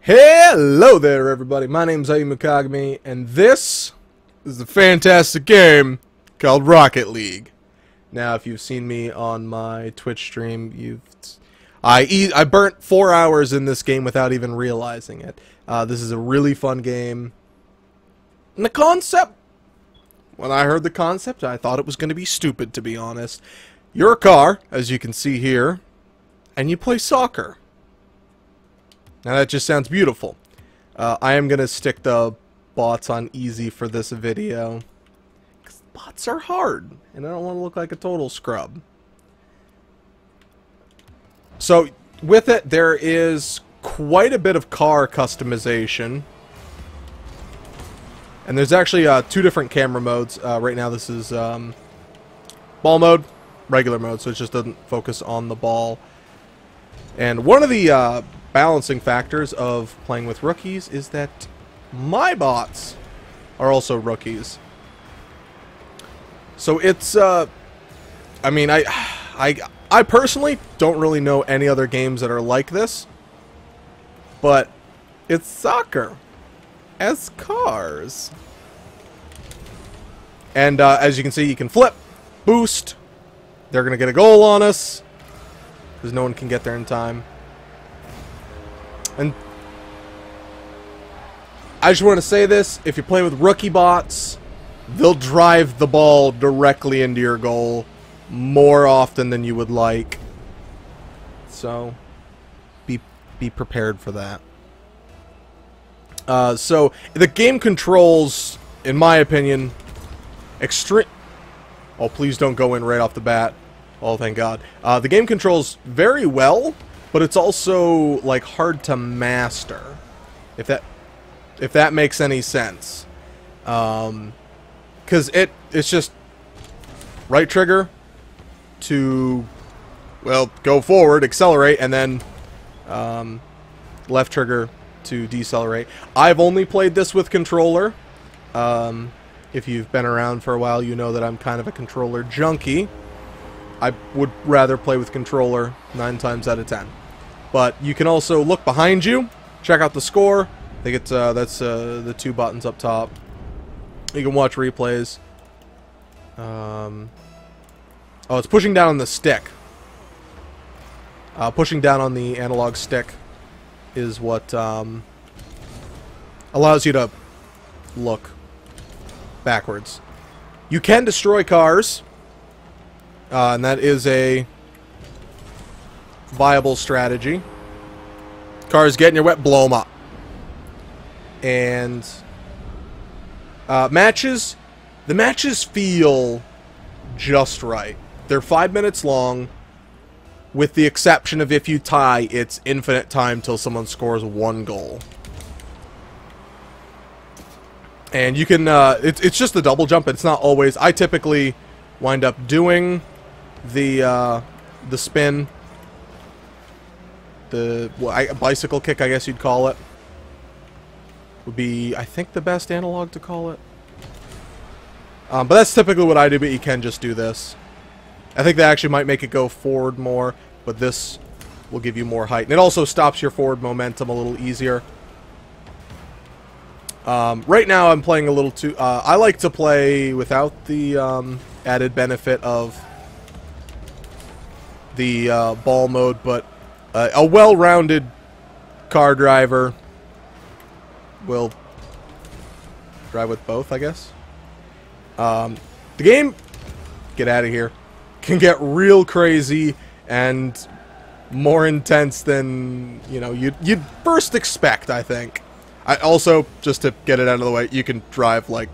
Hello there, everybody. My name's Ayumu Kagami, and this is a fantastic game called Rocket League. Now, if you've seen me on my Twitch stream, I burnt 4 hours in this game without even realizing it. This is a really fun game. And the concept, when I heard the concept, I thought it was going to be stupid, to be honest. You're a car, as you can see here, and you play soccer. Now that just sounds beautiful. I am going to stick the bots on easy for this video. Because bots are hard, and I don't want to look like a total scrub. So, with it, there is quite a bit of car customization. And there's actually two different camera modes. Right now this is ball mode, regular mode, so it just doesn't focus on the ball. And one of the balancing factors of playing with rookies is that my bots are also rookies. So it's I mean, I personally don't really know any other games that are like this, but it's soccer as cars. And as you can see, you can flip, boost. They're gonna get a goal on us because no one can get there in time. And I just want to say this, if you play with rookie bots, they'll drive the ball directly into your goal more often than you would like. So, be prepared for that. So, the game controls, in my opinion, extreme... Oh, please don't go in right off the bat. Oh, thank God. The game controls very well, but it's also, like, hard to master. If that makes any sense. Because it's just right trigger to, well, go forward, accelerate, and then left trigger to decelerate. I've only played this with controller. If you've been around for a while, you know that I'm kind of a controller junkie. I would rather play with controller 9 times out of 10. But you can also look behind you, check out the score. I think it's that's the 2 buttons up top. You can watch replays. Oh, it's pushing down on the stick. Pushing down on the analog stick is what allows you to look backwards. You can destroy cars, and that is a viable strategy. Cars get in your wet, blow them up. And the matches feel just right. They're 5 minutes long, with the exception of if you tie, it's infinite time till someone scores 1 goal. And you can, it's just a double jump. It's not always. I typically wind up doing the spin, the bicycle kick, I guess you'd call it. Would be, I think, the best analog to call it. But that's typically what I do, but you can just do this. I think that actually might make it go forward more, but this will give you more height. And it also stops your forward momentum a little easier. Right now I'm playing a little too... I like to play without the added benefit of the ball mode, but a well-rounded car driver will drive with both, I guess. The game, get out of here, can get real crazy and more intense than, you know, you'd first expect, I think. I also, just to get it out of the way, you can drive like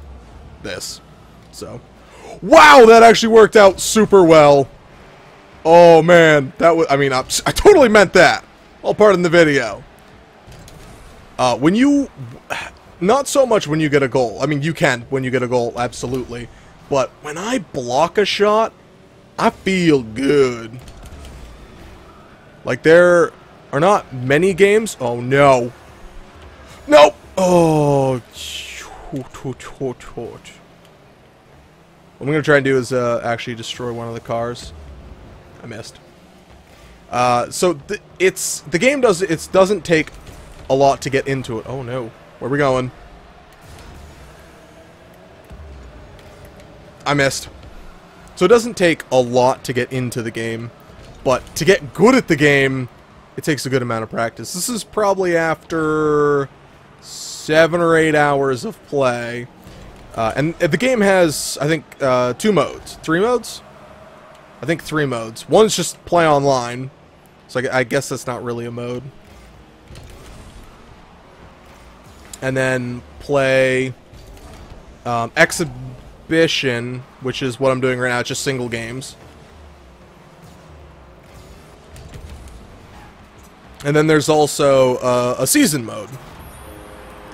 this. So, wow, that actually worked out super well. Oh man, that was, I mean, I totally meant that. All part in the video. When you, not so much when you get a goal. I mean, you can when you get a goal, absolutely. But when I block a shot, I feel good. Like, there are not many games. Oh no. Nope. Oh. What I'm gonna try and do is actually destroy one of the cars. I missed. So the game doesn't take a lot to get into it. Oh no. Where are we going? I missed. So it doesn't take a lot to get into the game, but to get good at the game, it takes a good amount of practice. This is probably after 7 or 8 hours of play. And the game has, I think, 2 modes. 3 modes? I think 3 modes. One's just play online. So I guess that's not really a mode. And then play Exhibition, which is what I'm doing right now. It's just single games. And then there's also a season mode.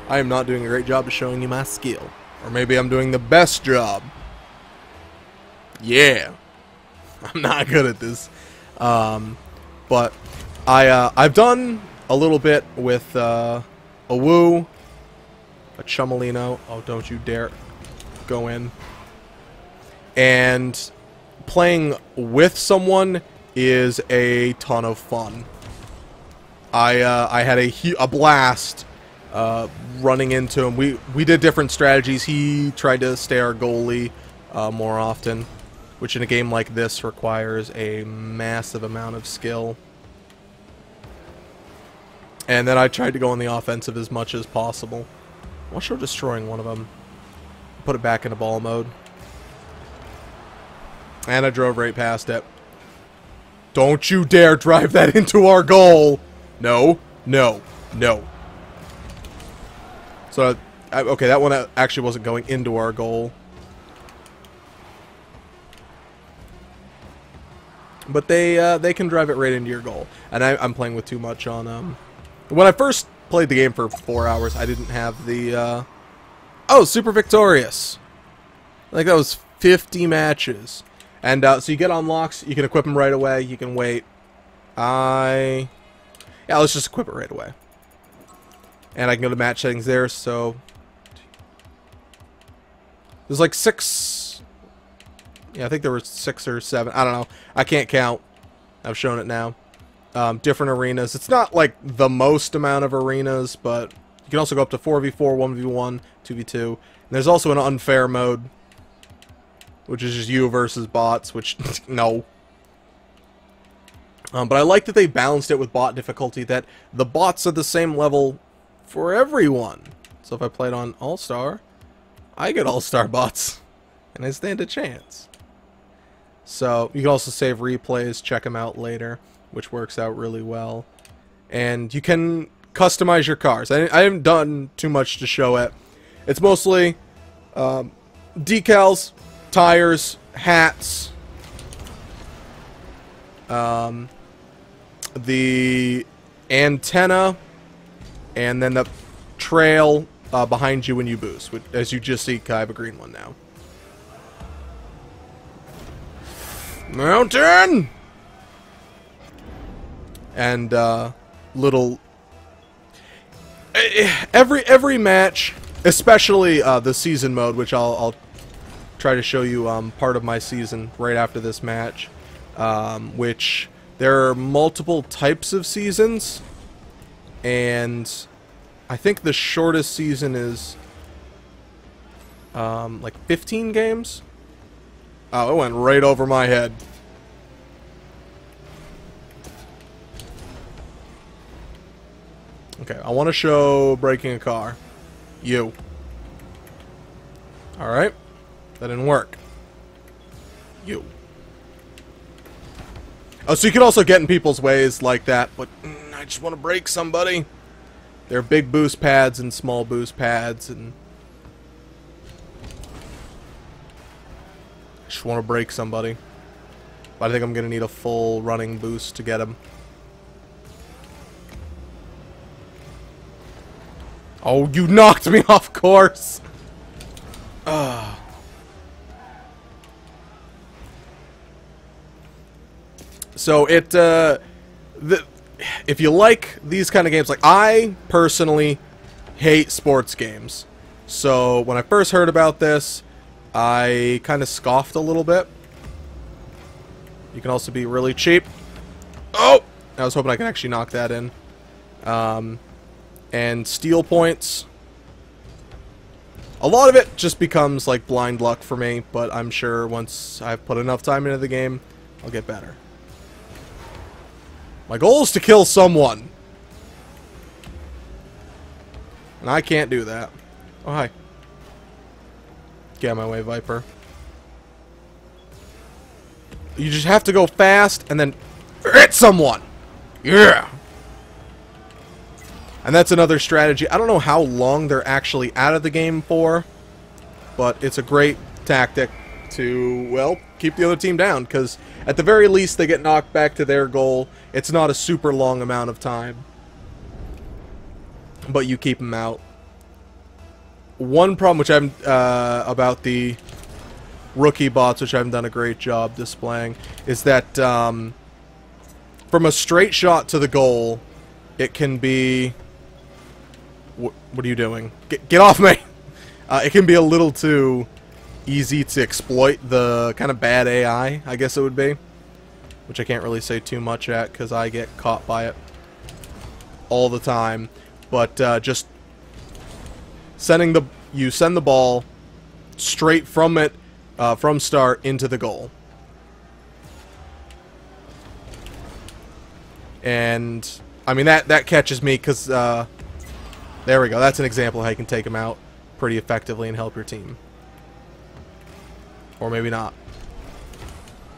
I am not doing a great job of showing you my skill. Or maybe I'm doing the best job. Yeah. I'm not good at this. But I've done a little bit with Ayumu, a Chumolino. Oh, don't you dare go in. And playing with someone is a ton of fun. I had a blast running into him. We did different strategies. He tried to stay our goalie more often, which in a game like this requires a massive amount of skill. And then I tried to go on the offensive as much as possible. I'm not sure destroying one of them. Put it back into ball mode. And I drove right past it. Don't you dare drive that into our goal! No, no, no. So, okay, that one actually wasn't going into our goal. But they can drive it right into your goal. And I'm playing with too much on... When I first played the game for 4 hours, I didn't have the... Oh, Super Victorious! Like, that was 50 matches. And so you get unlocks, you can equip them right away, you can wait. Yeah, let's just equip it right away. And I can go to match settings there, so... There's like 6... Yeah, I think there were 6 or 7. I don't know. I can't count. I've shown it now. Different arenas. It's not like the most amount of arenas, but you can also go up to 4v4, 1v1, 2v2. And there's also an unfair mode, which is just you versus bots, which, no. But I like that they balanced it with bot difficulty, that the bots are the same level for everyone. So if I played on All-Star, I get All-Star bots, and I stand a chance. So you can also save replays, check them out later, which works out really well. And you can customize your cars. I haven't done too much to show it. It's mostly decals, tires, hats, the antenna, and then the trail behind you when you boost. As you just see, I have a green one now. Mountain! And little... Every match, especially the season mode, which I'll try to show you part of my season right after this match, which there are multiple types of seasons, and I think the shortest season is like 15 games. Oh, it went right over my head. Okay, I want to show breaking a car. You. Alright. That didn't work. You. Oh, so you can also get in people's ways like that, but I just want to break somebody. There are big boost pads and small boost pads, and I just want to break somebody. But I think I'm going to need a full running boost to get him. Oh, you knocked me off course! Ugh. So if you like these kind of games, like I personally hate sports games. So when I first heard about this, I kind of scoffed a little bit. You can also be really cheap. Oh! I was hoping I could actually knock that in. and steal points. A lot of it just becomes like blind luck for me, but I'm sure once I've put enough time into the game, I'll get better. My goal is to kill someone. And I can't do that. Oh, hi. Get out of my way, Viper. You just have to go fast and then hit someone. Yeah. And that's another strategy. I don't know how long they're actually out of the game for, but it's a great tactic to, well, keep the other team down, because at the very least they get knocked back to their goal. It's not a super long amount of time, but you keep them out. One problem which I'm about the rookie bots, which I haven't done a great job displaying, is that from a straight shot to the goal, it can be... What are you doing? Get off me! It can be a little too easy to exploit the kind of bad AI, I guess it would be. Which I can't really say too much at, because I get caught by it all the time. But just sending the... You send the ball straight from it, from start, into the goal. And, I mean, that catches me, because... there we go. That's an example of how you can take them out pretty effectively and help your team. Or maybe not.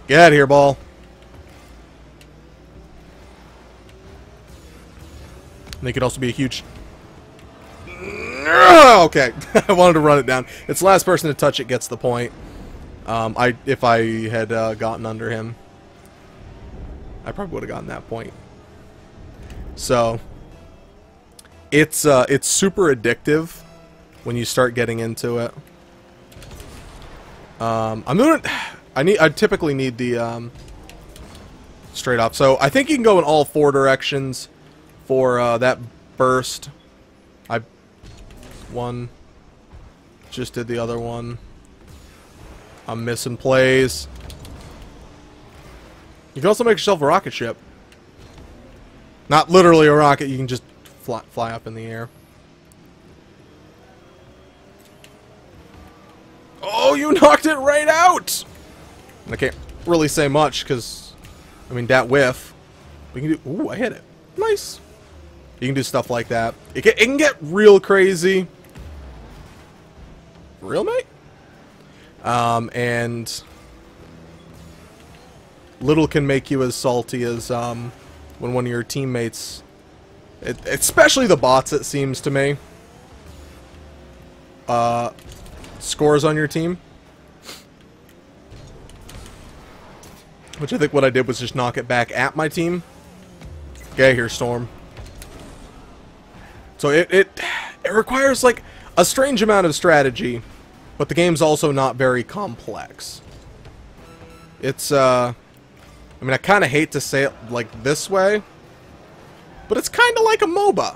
Get out of here, ball. And they could also be a huge... Okay. I wanted to run it down. It's the last person to touch it gets the point. If I had gotten under him, I probably would have gotten that point. So... It's super addictive when you start getting into it. I typically need the straight up. So I think you can go in all four directions for that burst. Just did the other one. I'm missing plays. You can also make yourself a rocket ship. Not literally a rocket, you can just fly up in the air. Oh, you knocked it right out! I can't really say much, because, I mean, that whiff. We can do... Ooh, I hit it. Nice. You can do stuff like that. It can get real crazy. Real, mate? And... little can make you as salty as, when one of your teammates... especially the bots, it seems to me. Scores on your team. Which I think what I did was just knock it back at my team. Get out of here, Storm. So it requires, like, a strange amount of strategy, but the game's also not very complex. It's, I mean, I kind of hate to say it like this way, but it's kind of like a MOBA.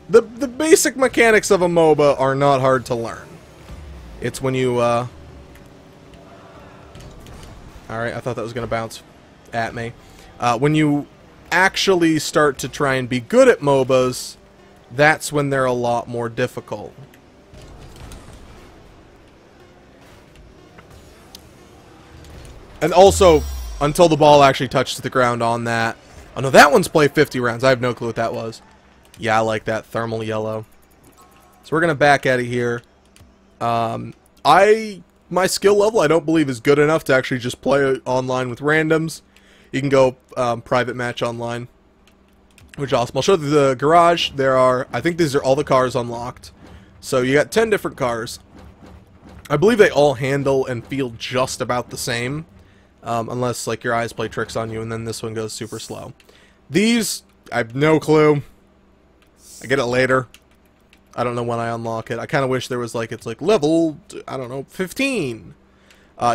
The basic mechanics of a MOBA are not hard to learn. It's when you, Alright, I thought that was going to bounce at me. When you actually start to try and be good at MOBAs, that's when they're a lot more difficult. And also, until the ball actually touches the ground on that... Oh no, that one's played 50 rounds. I have no clue what that was. Yeah, I like that thermal yellow. So we're gonna back out of here. My skill level I don't believe is good enough to actually just play online with randoms. You can go private match online, which is awesome. I'll show you the garage. There are, I think these are all the cars unlocked. So you got 10 different cars. I believe they all handle and feel just about the same. Unless, like, your eyes play tricks on you, and then this one goes super slow. These, I have no clue. I get it later. I don't know when I unlock it. I kind of wish there was, like, it's, like, level, I don't know, 15.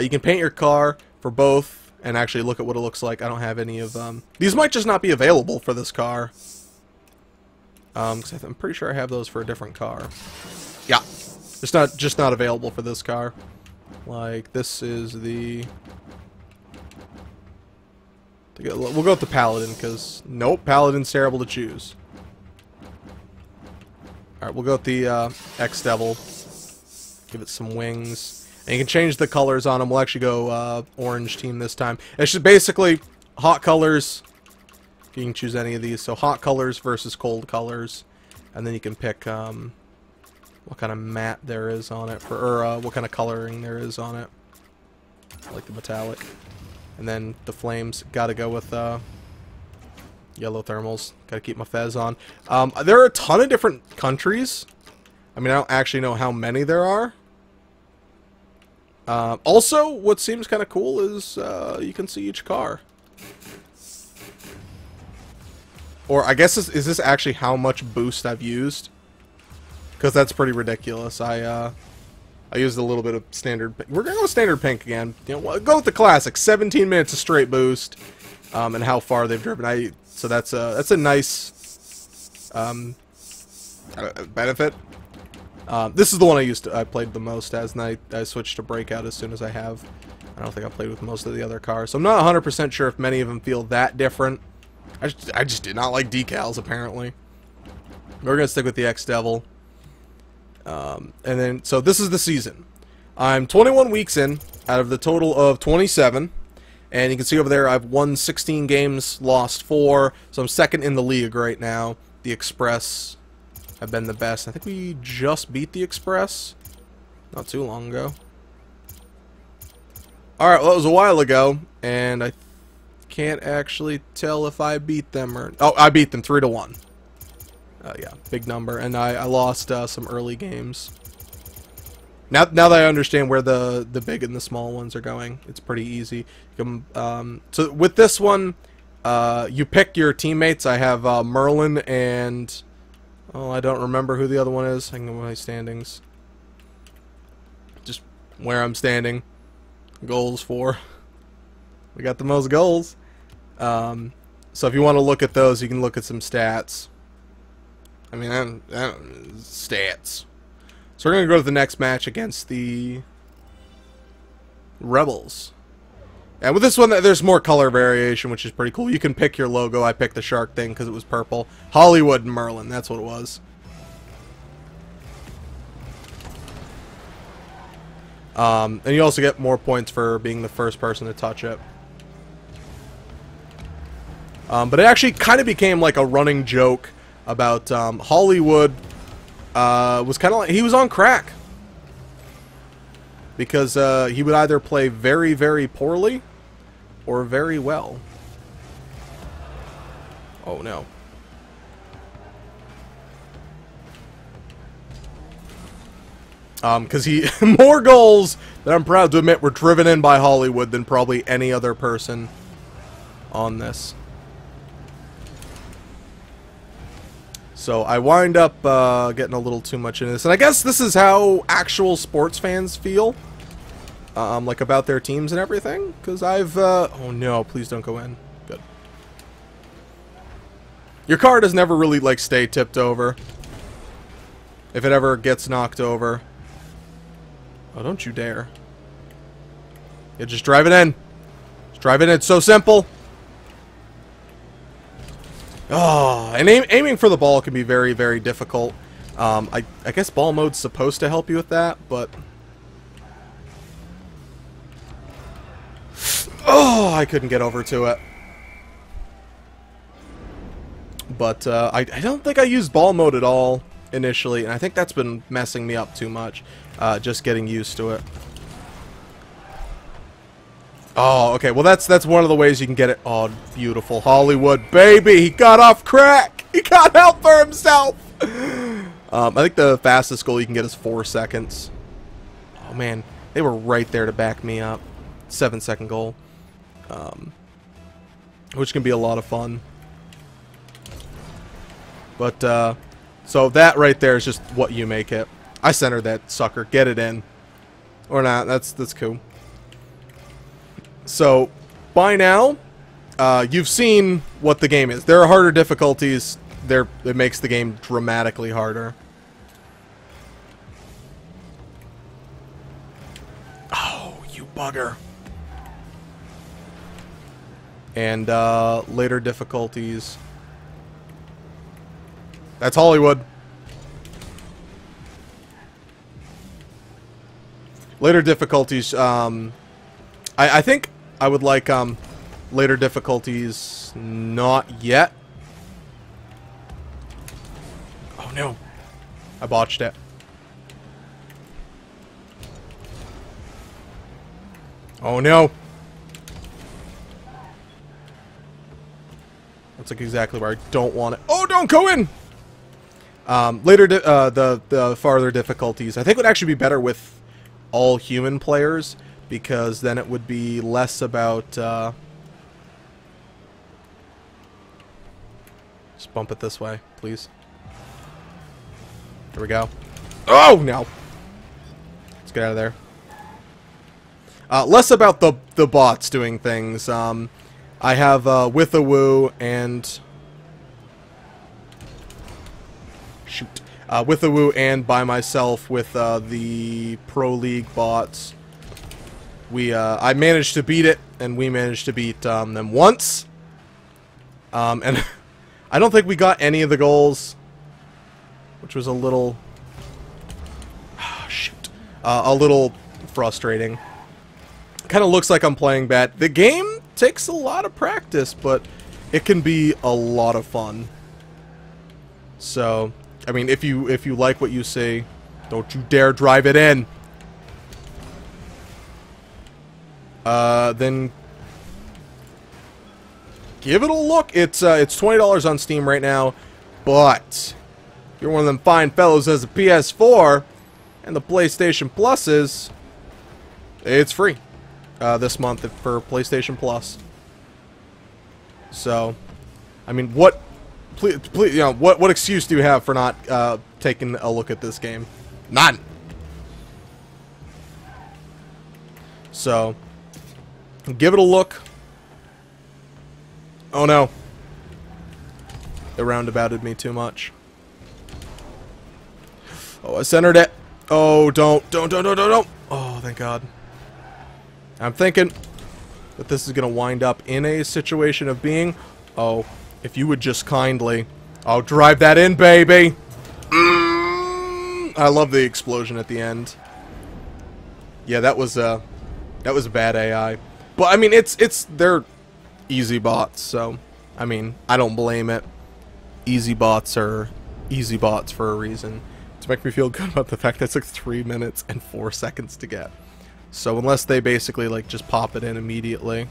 You can paint your car for both, and actually look at what it looks like. I don't have any of, these might just not be available for this car. Because I'm pretty sure I have those for a different car. Yeah. It's just not available for this car. Like, this is the... We'll go with the Paladin, because... Nope, Paladin's terrible to choose. Alright, we'll go with the X-Devil. Give it some wings. And you can change the colors on them. We'll actually go orange team this time. It's just basically hot colors. You can choose any of these. So hot colors versus cold colors. And then you can pick what kind of matte there is on it. Or what kind of coloring there is on it. I like the metallic. And then the flames. Gotta go with yellow thermals. Gotta keep my fez on. There are a ton of different countries. I mean, I don't actually know how many there are. Also, what seems kind of cool is you can see each car. Or I guess is this actually how much boost I've used? Because that's pretty ridiculous. I used a little bit of standard. We're gonna go with standard pink again. You know, go with the classic. 17 minutes of straight boost, and how far they've driven. So that's a nice benefit. This is the one I played the most as, and I switched to Breakout as soon as I have. I don't think I played with most of the other cars, so I'm not 100% sure if many of them feel that different. I just did not like decals, apparently. We're going to stick with the X-Devil. And then, so this is the season. I'm 21 weeks in, out of the total of 27. And you can see over there, I've won 16 games, lost 4. So I'm second in the league right now. The Express have been the best. I think we just beat the Express not too long ago. Alright, well, it was a while ago, and I can't actually tell if I beat them or... Oh, I beat them 3-1. Yeah, big number. And I lost some early games. Now that I understand where the big and the small ones are going, it's pretty easy. So with this one, you pick your teammates. I have Merlin and... Oh, I don't remember who the other one is. I can go with my standings. Just where I'm standing. Goals for. We got the most goals. So if you want to look at those, you can look at some stats. I mean, stats. So we're going to go to the next match against the Rebels. And with this one, there's more color variation, which is pretty cool. You can pick your logo. I picked the shark thing because it was purple. Hollywood and Merlin, that's what it was. And you also get more points for being the first person to touch it. But it actually kind of became like a running joke about Hollywood was kind of like... He was on crack. Because he would either play very, very poorly or very well. Oh, no. Because he... more goals that I'm proud to admit were driven in by Hollywood than probably any other person on this. So I wind up getting a little too much into this. And I guess this is how actual sports fans feel. Like about their teams and everything. Because I've... oh no, please don't go in. Good. Your car does never really, like, stay tipped over. If it ever gets knocked over. Oh, don't you dare. Yeah, just drive it in. Just drive it in. It's so simple. Oh, and aiming for the ball can be very, very difficult. I guess ball mode's supposed to help you with that, but... Oh, I couldn't get over to it. But I don't think I used ball mode at all initially, and I think that's been messing me up too much. Just getting used to it. Oh, okay. Well, that's one of the ways you can get it. Oh, beautiful. Hollywood, baby! He got off crack! He got help for himself! I think the fastest goal you can get is 4 seconds. Oh, man. They were right there to back me up. 7-second goal. Which can be a lot of fun. But, so that right there is just what you make it. I centered that sucker. Get it in. Or not. That's cool. So, by now, you've seen what the game is. There are harder difficulties. It makes the game dramatically harder. Oh, you bugger. And later difficulties. That's Hollywood. Later difficulties, I think I would like, later difficulties not yet. Oh no. I botched it. Oh no. That's like exactly where I don't want it. Oh, don't go in! Later, the farther difficulties, I think would actually be better with all human players, because then it would be less about, just bump it this way, please. There we go. Oh, no! Let's get out of there. Less about the bots doing things. I have, with a woo and... Shoot. With a woo and by myself with the Pro League bots. I managed to beat it, and we managed to beat them once. And I don't think we got any of the goals, which was a little... shoot. A little frustrating. Kind of looks like I'm playing bad. The game takes a lot of practice, but it can be a lot of fun. So... I mean, if you like what you see, don't you dare drive it in. Then give it a look. It's $20 on Steam right now, but if you're one of them fine fellows as a PS4 and the PlayStation Plus is, it's free this month for PlayStation Plus. So, I mean, what? Please, you know, what excuse do you have for not taking a look at this game? None. So, give it a look. Oh no. It roundabouted me too much. Oh, I centered it. Oh, don't. Oh, thank God. I'm thinking that this is going to wind up in a situation of being... Oh, if you would just kindly... Oh, drive that in, baby! I love the explosion at the end. Yeah, that was a bad AI. But, I mean, they're easy bots, so... I mean, I don't blame it. Easy bots are easy bots for a reason. To make me feel good about the fact that it took 3 minutes and 4 seconds to get. So unless they basically, like, just pop it in immediately.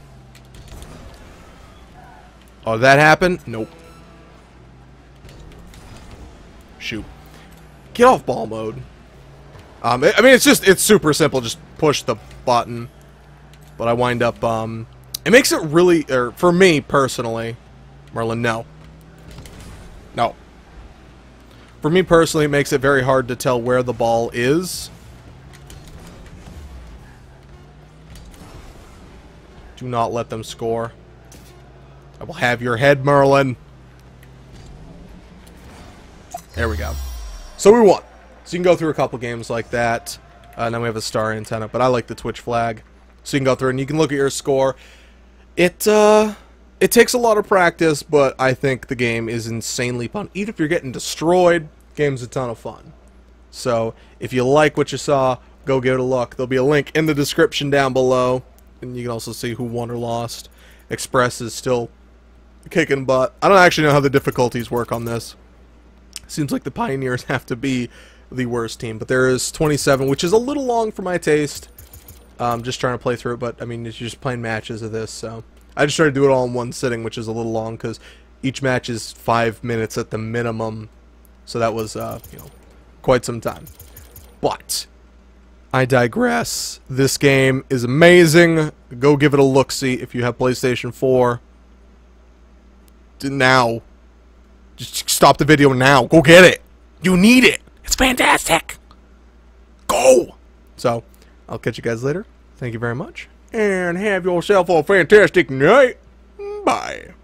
Oh, did that happen? Nope. Shoot. Get off ball mode. I mean, it's super simple. Just push the button. But I wind up, it makes it really, or for me personally, Merlin, no. No. For me personally, it makes it very hard to tell where the ball is. Do not let them score. I will have your head, Merlin. There we go. So we won. So you can go through a couple games like that. And then we have a star antenna, but I like the Twitch flag. So you can go through and you can look at your score. It takes a lot of practice, but I think the game is insanely fun. Even if you're getting destroyed, game's a ton of fun. So if you like what you saw, go give it a look. There'll be a link in the description down below. And you can also see who won or lost. Express is still kicking butt. I don't actually know how the difficulties work on this. Seems like the Pioneers have to be the worst team. But there is 27, which is a little long for my taste. Just trying to play through it, but I mean, you're just playing matches of this, so... I just tried to do it all in one sitting, which is a little long, because each match is 5 minutes at the minimum. So that was, you know, quite some time. But... I digress. This game is amazing. Go give it a look-see if you have PlayStation 4. Now. Just stop the video now. Go get it. You need it. It's fantastic. Go! So, I'll catch you guys later. Thank you very much. And have yourself a fantastic night. Bye.